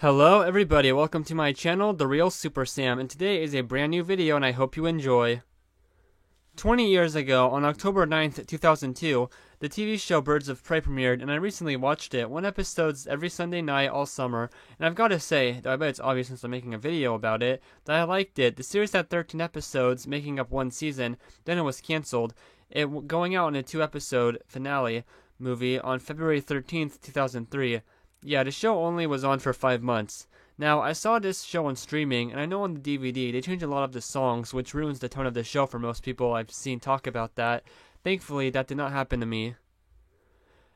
Hello everybody, welcome to my channel, The Real Super Sam, and today is a brand new video and I hope you enjoy. 20 years ago, on October 9th, 2002, the TV show Birds of Prey premiered and I recently watched it, one episode every Sunday night all summer, and I've got to say, though I bet it's obvious since I'm making a video about it, that I liked it. The series had 13 episodes, making up one season, then it was cancelled, it going out in a 2-episode finale movie on February 13th, 2003. Yeah, the show only was on for 5 months. Now, I saw this show on streaming, and I know on the DVD they changed a lot of the songs, which ruins the tone of the show for most people I've seen talk about that. Thankfully, that did not happen to me.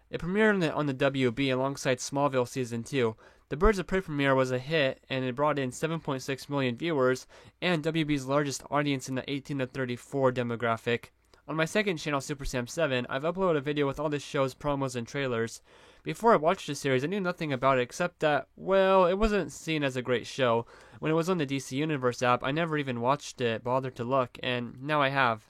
It premiered on the WB alongside Smallville Season 2. The Birds of Prey premiere was a hit, and it brought in 7.6 million viewers, and WB's largest audience in the 18 to 34 demographic. On my second channel, Super Sam 7, I've uploaded a video with all the show's promos and trailers. Before I watched the series, I knew nothing about it except that, well, it wasn't seen as a great show. When it was on the DC Universe app, I never even watched it, bothered to look, and now I have.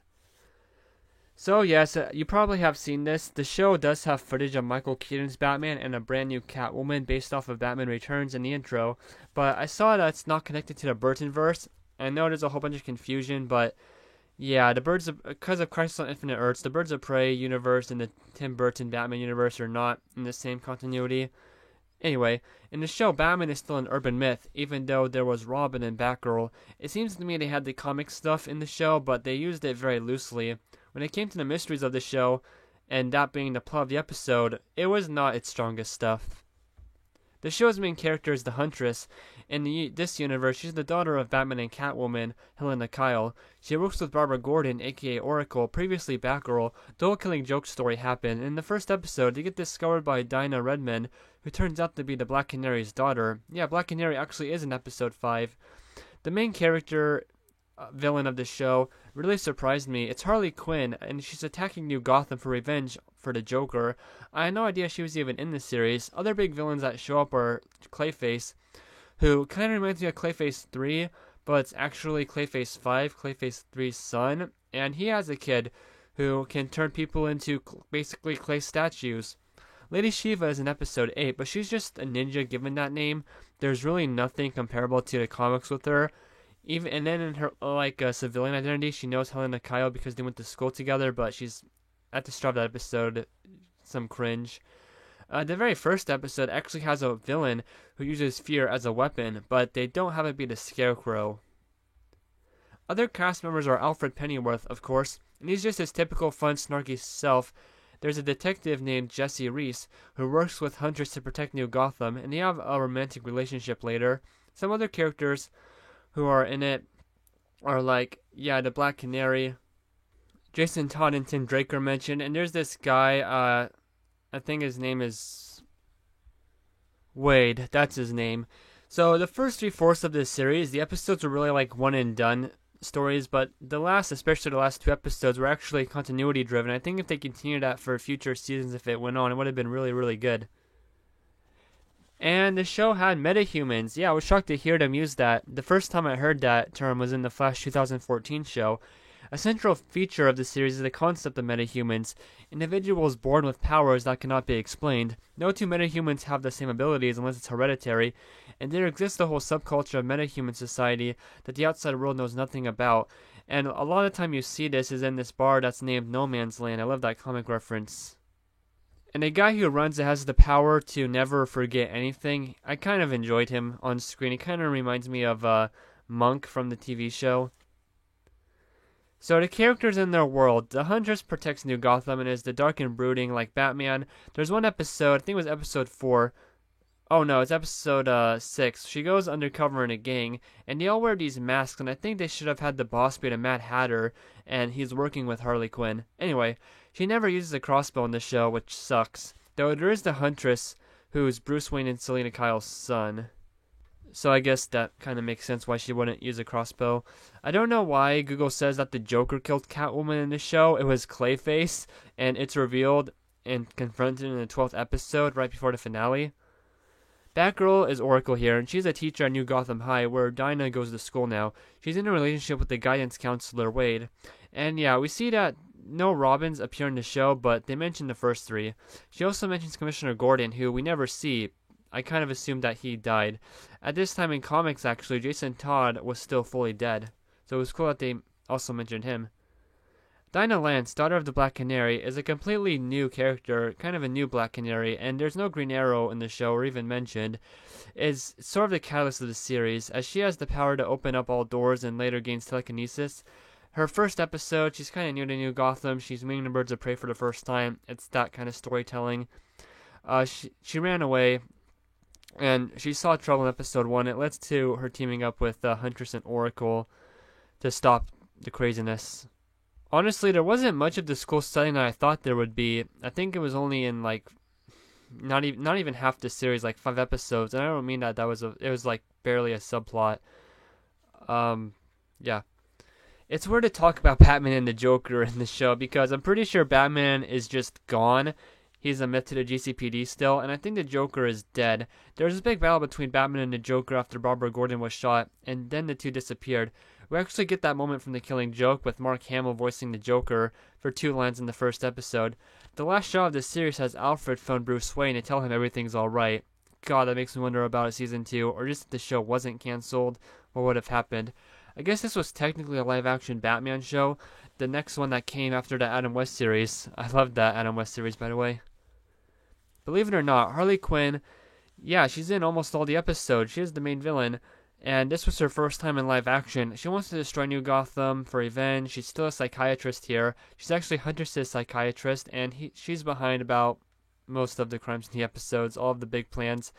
So yes, you probably have seen this. The show does have footage of Michael Keaton's Batman and a brand new Catwoman based off of Batman Returns in the intro, but I saw that it's not connected to the Burtonverse. I know there's a whole bunch of confusion, but yeah, because of Crisis on Infinite Earths, the Birds of Prey universe and the Tim Burton Batman universe are not in the same continuity. Anyway, in the show, Batman is still an urban myth, even though there was Robin and Batgirl. It seems to me they had the comic stuff in the show, but they used it very loosely. When it came to the mysteries of the show, and that being the plot of the episode, it was not its strongest stuff. The show's main character is the Huntress. In this universe, she's the daughter of Batman and Catwoman, Helena Kyle. She works with Barbara Gordon, aka Oracle, previously Batgirl. The whole Killing Joke story happened. In the first episode, they get discovered by Dinah Redmond, who turns out to be the Black Canary's daughter. Yeah, Black Canary actually is in episode 5. The main character, villain of the show, really surprised me. It's Harley Quinn, and she's attacking New Gotham for revenge for the Joker. I had no idea she was even in the series. Other big villains that show up are Clayface, who kind of reminds me of Clayface 3, but it's actually Clayface 5, Clayface 3's son, and he has a kid who can turn people into basically clay statues. Lady Shiva is in episode 8, but she's just a ninja given that name. There's really nothing comparable to the comics with her. And then in her civilian identity, she knows Helena Kyle because they went to school together, but she's at the start of that episode, some cringe. The very first episode actually has a villain who uses fear as a weapon, but they don't have it be the Scarecrow. Other cast members are Alfred Pennyworth, of course, and he's just his typical fun, snarky self. There's a detective named Jesse Reese who works with Huntress to protect New Gotham, and they have a romantic relationship later. Some other characters who are in it are the Black Canary, Jason Todd and Tim Drake are mentioned, and there's this guy, I think his name is Wade, that's his name. So the first 3/4 of this series, the episodes were really like one and done stories, but especially the last 2 episodes were actually continuity driven. I think if they continued that for future seasons, if it went on, it would have been really, really good. And the show had metahumans. Yeah, I was shocked to hear them use that. The first time I heard that term was in the Flash 2014 show. A central feature of the series is the concept of metahumans, individuals born with powers that cannot be explained. No two metahumans have the same abilities unless it's hereditary, and there exists a whole subculture of metahuman society that the outside world knows nothing about. And a lot of the time you see this is in this bar that's named No Man's Land. I love that comic reference. And the guy who runs it has the power to never forget anything. I kind of enjoyed him on screen. He kind of reminds me of Monk from the TV show. So the characters in their world. The Huntress protects New Gotham and is the dark and brooding like Batman. There's one episode, I think it was episode 4. Oh no, it's episode 6. She goes undercover in a gang, and they all wear these masks, and I think they should have had the boss be the Mad Hatter, and he's working with Harley Quinn. Anyway, she never uses a crossbow in the show, which sucks. Though there is the Huntress, who's Bruce Wayne and Selena Kyle's son. So I guess that kind of makes sense why she wouldn't use a crossbow. I don't know why Google says that the Joker killed Catwoman in the show. It was Clayface, and it's revealed and confronted in the 12th episode right before the finale. Batgirl is Oracle here, and she's a teacher at New Gotham High, where Dinah goes to school now. She's in a relationship with the guidance counselor, Wade. And yeah, we see that no Robins appear in the show, but they mention the first 3. She also mentions Commissioner Gordon, who we never see. I kind of assumed that he died. At this time in comics, actually, Jason Todd was still fully dead. So it was cool that they also mentioned him. Dinah Lance, daughter of the Black Canary, is a completely new character, kind of a new Black Canary, and there's no Green Arrow in the show or even mentioned. Is sort of the catalyst of the series, as she has the power to open up all doors and later gains telekinesis. Her first episode, she's kind of new to New Gotham. She's meeting the Birds of Prey for the first time. It's that kind of storytelling. She ran away, and she saw trouble in episode 1. It leads to her teaming up with Huntress and Oracle to stop the craziness. Honestly, there wasn't much of the school setting that I thought there would be. I think it was only in like not even half the series, like 5 episodes, and I don't mean that it was like barely a subplot. Yeah. It's weird to talk about Batman and the Joker in the show because I'm pretty sure Batman is just gone. He's a myth to the GCPD still, and I think the Joker is dead. There was this big battle between Batman and the Joker after Barbara Gordon was shot, and then the two disappeared. We actually get that moment from The Killing Joke with Mark Hamill voicing the Joker for 2 lines in the first episode. The last shot of this series has Alfred phone Bruce Wayne to tell him everything's alright. God, that makes me wonder about Season 2, or just if the show wasn't cancelled, what would have happened. I guess this was technically a live-action Batman show, the next one that came after the Adam West series. I loved that Adam West series, by the way. Believe it or not, Harley Quinn, yeah, she's in almost all the episodes. She is the main villain, and this was her first time in live action. She wants to destroy New Gotham for revenge. She's still a psychiatrist here. She's actually Huntress's psychiatrist, and she's behind about most of the crimes in the episodes, all of the big plans.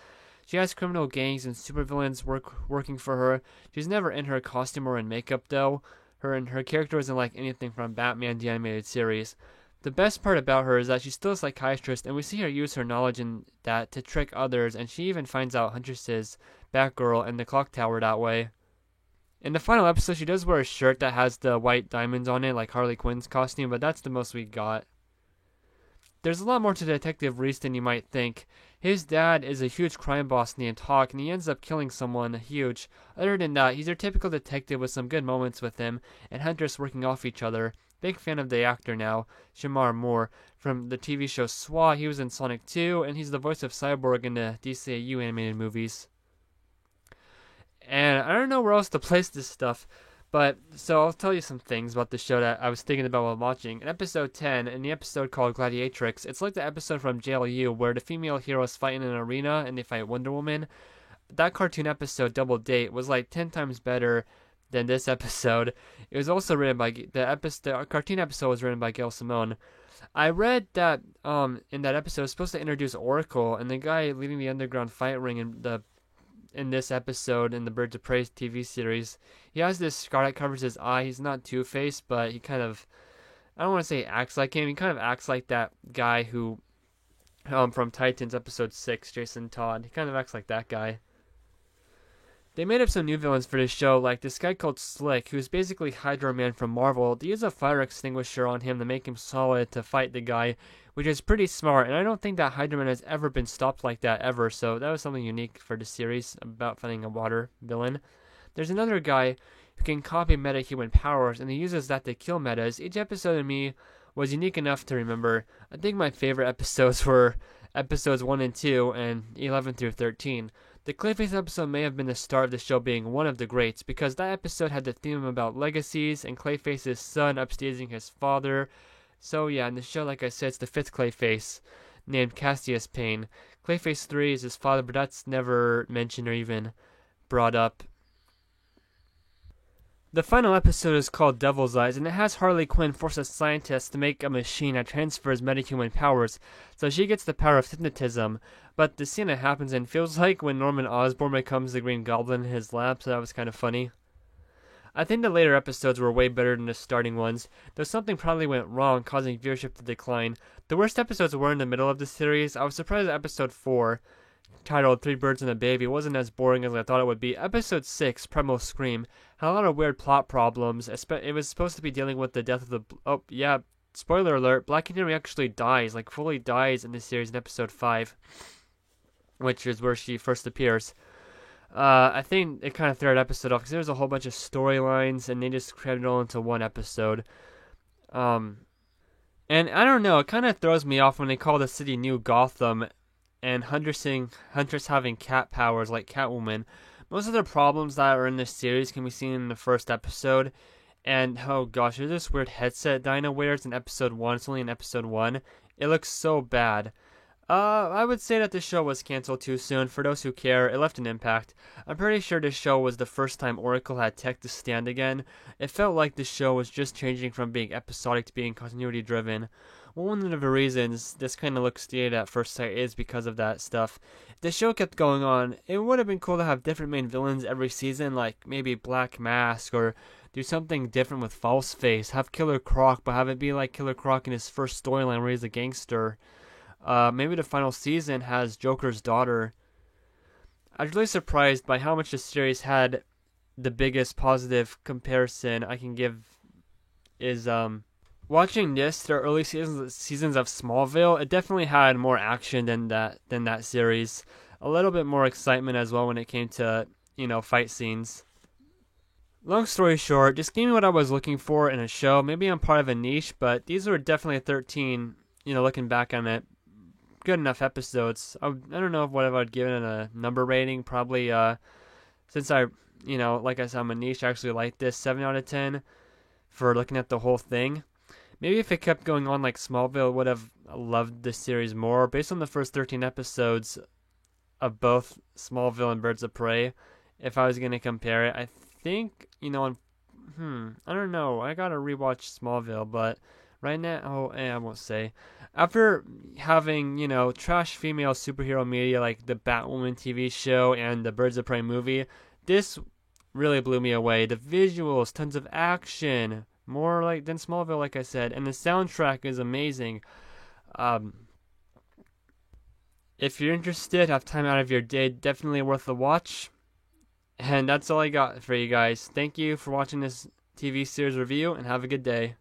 She has criminal gangs and supervillains working for her. She's never in her costume or in makeup, though. Her character isn't like anything from Batman the Animated Series. The best part about her is that she's still a psychiatrist, and we see her use her knowledge in that to trick others, and she even finds out Huntress's Batgirl and the clock tower that way. In the final episode, she does wear a shirt that has the white diamonds on it, like Harley Quinn's costume, but that's the most we got. There's a lot more to Detective Reese than you might think. His dad is a huge crime boss named Hawk, and he ends up killing someone huge. Other than that, he's your typical detective with some good moments with him, and Huntress working off each other. Big fan of the actor now, Shamar Moore, from the TV show SWAT. He was in Sonic 2, and he's the voice of Cyborg in the DCAU animated movies. And I don't know where else to place this stuff, but so I'll tell you some things about the show that I was thinking about while watching. In episode 10, in the episode called Gladiatrix, it's like the episode from JLU where the female heroes fight in an arena and they fight Wonder Woman. That cartoon episode, Double Date, was like 10 times better than this episode. It was also written by the cartoon episode was written by Gail Simone. I read that in that episode it was supposed to introduce Oracle, and the guy leading the underground fight ring in this episode in the Birds of Prey TV series, he has this scar that covers his eye. He's not Two-Face, but he kind of, I don't want to say acts like him. He kind of acts like that guy who from Titans episode 6, Jason Todd. He kind of acts like that guy. They made up some new villains for this show, like this guy called Slick, who's basically Hydro Man from Marvel. They use a fire extinguisher on him to make him solid to fight the guy, which is pretty smart, and I don't think that Hydro Man has ever been stopped like that ever, so that was something unique for the series about fighting a water villain. There's another guy who can copy meta-human powers, and he uses that to kill metas. Each episode of me was unique enough to remember. I think my favorite episodes were episodes 1 and 2, and 11 through 13. The Clayface episode may have been the start of the show being one of the greats, because that episode had the theme about legacies and Clayface's son upstaging his father. So yeah, in the show, like I said, it's the 5th Clayface, named Cassius Payne. Clayface 3 is his father, but that's never mentioned or even brought up. The final episode is called Devil's Eyes, and it has Harley Quinn force a scientist to make a machine that transfers metahuman powers, so she gets the power of hypnotism. But the scene that happens in feels like when Norman Osborn becomes the Green Goblin in his lab, so that was kind of funny. I think the later episodes were way better than the starting ones, though something probably went wrong, causing viewership to decline. The worst episodes were in the middle of the series. I was surprised that episode 4, titled 3 Birds and a Baby, wasn't as boring as I thought it would be. Episode 6, Primal Scream, had a lot of weird plot problems. It was supposed to be dealing with the death of the... Oh, yeah, spoiler alert, Black Canary actually dies, like fully dies in this series in episode 5, which is where she first appears. I think it kind of threw that episode off because there was a whole bunch of storylines and they just crammed it all into one episode. And I don't know, it kind of throws me off when they call the city New Gotham and Huntress having cat powers like Catwoman. Most of the problems that are in this series can be seen in the first episode. And oh gosh, there's this weird headset Dinah wears in episode 1. It's only in episode 1. It looks so bad. I would say that the show was canceled too soon. For those who care, it left an impact. I'm pretty sure this show was the first time Oracle had tech to stand again. It felt like the show was just changing from being episodic to being continuity driven. One of the reasons this kind of looks dated at first sight is because of that stuff. If the show kept going on, it would have been cool to have different main villains every season, like maybe Black Mask, or do something different with Falseface. Have Killer Croc, but have it be like Killer Croc in his first storyline where he's a gangster. Maybe the final season has Joker's daughter. I was really surprised by how much the series had. The biggest positive comparison I can give is watching the early seasons of Smallville. It definitely had more action than that series. A little bit more excitement as well when it came to, fight scenes. Long story short, this gave me what I was looking for in a show. Maybe I'm part of a niche, but these were definitely 13, looking back on it, good enough episodes. I don't know what I would give it a number rating. Probably, since I, like I said, I'm a niche, I actually like this 7 out of 10 for looking at the whole thing. Maybe if it kept going on like Smallville, I would have loved this series more. Based on the first 13 episodes of both Smallville and Birds of Prey, if I was going to compare it, I think, I don't know. I got to rewatch Smallville, but right now, I won't say. After having, trash female superhero media like the Batwoman TV show and the Birds of Prey movie, this really blew me away. The visuals, tons of action, more like than Smallville, like I said, and the soundtrack is amazing. If you're interested, have time out of your day, definitely worth a watch. And that's all I got for you guys. Thank you for watching this TV series review, and have a good day.